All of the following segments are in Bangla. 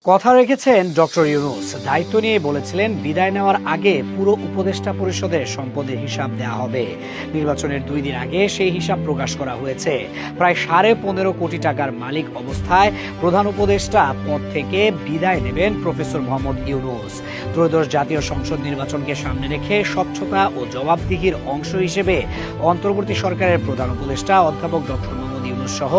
কথা রেখেছেন ডক্টর ইউনূস। দায়িত্ব নিয়ে বলেছিলেন বিদায় নেওয়ার আগে পুরো উপদেষ্টা পরিষদের সম্পদের হিসাব দেওয়া হবে। নির্বাচনের 2 দিন আগে সেই হিসাব প্রকাশ করা হয়েছে। প্রায় 15.5 কোটি টাকার মালিক অবস্থায় প্রধান উপদেষ্টা পদ থেকে বিদায় নেবেন প্রফেসর মোহাম্মদ ইউনূস। ত্রয়োদশ জাতীয় সংসদ নির্বাচনকে সামনে রেখে স্বচ্ছতা ও জবাবদিহির অংশ হিসেবে অন্তর্বর্তী সরকারের প্রধান উপদেষ্টা অধ্যাপক ডক্টর ইউনূস সহ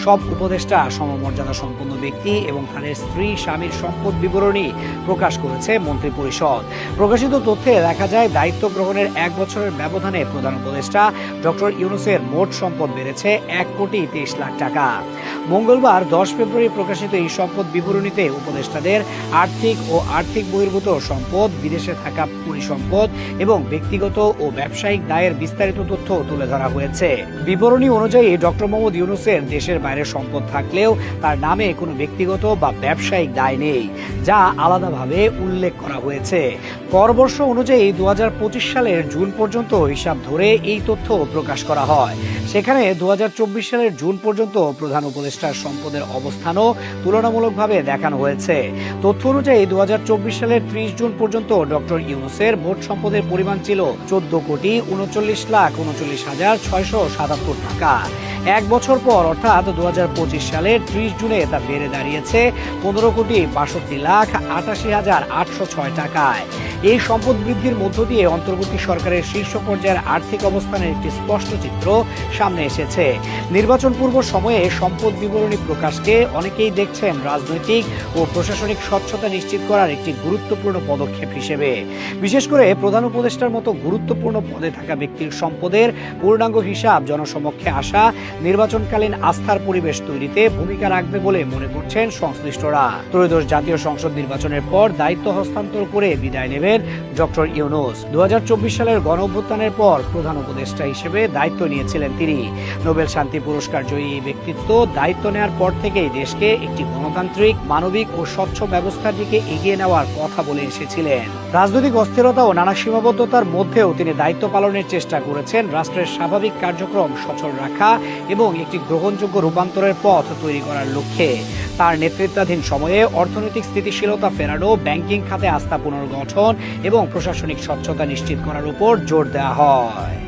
সব উপদেষ্টা সমমর্যাদা সম্পন্ন ব্যক্তি এবং তাদের স্ত্রী স্বামীর সম্পদ বিবরণী প্রকাশ করেছে মন্ত্রিপরিষদ। প্রকাশিত তথ্যে দেখা যায় দায়িত্ব গ্রহণের 1 বছরের ব্যবধানে প্রধান উপদেষ্টা ডক্টর ইউনূসের মোট সম্পদ বেড়েছে 1,23,00,000 টাকা। মঙ্গলবার 10 ফেব্রুয়ারি প্রকাশিত এই সম্পদ বিবরণীতে উপদেষ্টাদের আর্থিক ও আর্থিক বহির্ভূত সম্পদ, বিদেশে থাকা পরিসম্পদ এবং ব্যক্তিগত ও ব্যবসায়িক দায়ের বিস্তারিত তথ্য তুলে ধরা হয়েছে। বিবরণী অনুযায়ী ডক্টর মোহাম্মদ ইউনূসের দেশের বাইরে সম্পদ থাকলেও তার নামে কোনো ব্যক্তিগত বা ব্যবসায়িক দায় নেই, যা আলাদাভাবে উল্লেখ করা হয়েছে। করবর্ষ অনুযায়ী 2025 সালের জুন পর্যন্ত হিসাব ধরে এই তথ্য প্রকাশ করা হয়। সেখানে 2024 সালের জুন পর্যন্ত প্রধান উপদেষ্টার সম্পদের অবস্থানও তুলনামূলকভাবে দেখানো হয়েছে। তথ্য অনুযায়ী 2024 সালের 30 জুন পর্যন্ত ডক্টর ইউনূসের মোট সম্পদের পরিমাণ ছিল 14,39,39,677 টাকা। 1 বছর পর অর্থাৎ 2025 সালের 30 জুনে তা বেড়ে দাঁড়িয়েছে 15,62,88,806 টাকায়। এই সম্পদ বৃদ্ধির মধ্য দিয়ে অন্তর্বর্তী সরকারের শীর্ষ পর্যায়ের আর্থিক অবস্থানের একটি স্পষ্ট চিত্র সামনে এসেছে। নির্বাচন পূর্ব সময়ে সম্পদ বিবরণী প্রকাশকে অনেকেই দেখছেন রাজনৈতিক ও প্রশাসনিক স্বচ্ছতা নিশ্চিত করার একটি গুরুত্বপূর্ণ পদক্ষেপ হিসেবে। বিশেষ করে প্রধান উপদেষ্টার মতো গুরুত্বপূর্ণ পদে থাকা ব্যক্তির সম্পদের পূর্ণাঙ্গ হিসাব জনসমক্ষে আসা নির্বাচনকালীন আস্থার পরিবেশ তৈরিতে ভূমিকা রাখবে বলে মনে করছেন সংশ্লিষ্টরা। ত্রয়োদশ জাতীয় সংসদ নির্বাচনের পর দায়িত্ব হস্তান্তর করে বিদায় নেবেন ডক্টর ইউনূস। 2024 সালের গণঅভ্যুত্থানের পর প্রধান উপদেষ্টা হিসেবে দায়িত্ব নিয়েছিলেন তিনি। নোবেল শান্তি পুরস্কার জয়ী এই ব্যক্তিত্ব দায়িত্ব নেওয়ার পর থেকেই দেশকে একটি গণতান্ত্রিক, মানবিক ও স্বচ্ছ ব্যবস্থার দিকে এগিয়ে নেওয়ার কথা বলে এসেছিলেন। রাজনৈতিক অস্থিরতা ও নানা সীমাবদ্ধতার মধ্যেও তিনি দায়িত্ব পালনের চেষ্টা করেছেন রাষ্ট্রের স্বাভাবিক কার্যক্রম সচল রাখা এবং একটি গ্রহণযোগ্য রূপান্তরের পথ তৈরি করার লক্ষ্যে। তার নেতৃত্বাধীন সময়ে অর্থনৈতিক স্থিতিশীলতা ফেরানো, ব্যাংকিং খাতে আস্থা পুনর্গঠন এবং প্রশাসনিক স্বচ্ছতা নিশ্চিত করার উপর জোর দেওয়া হয়।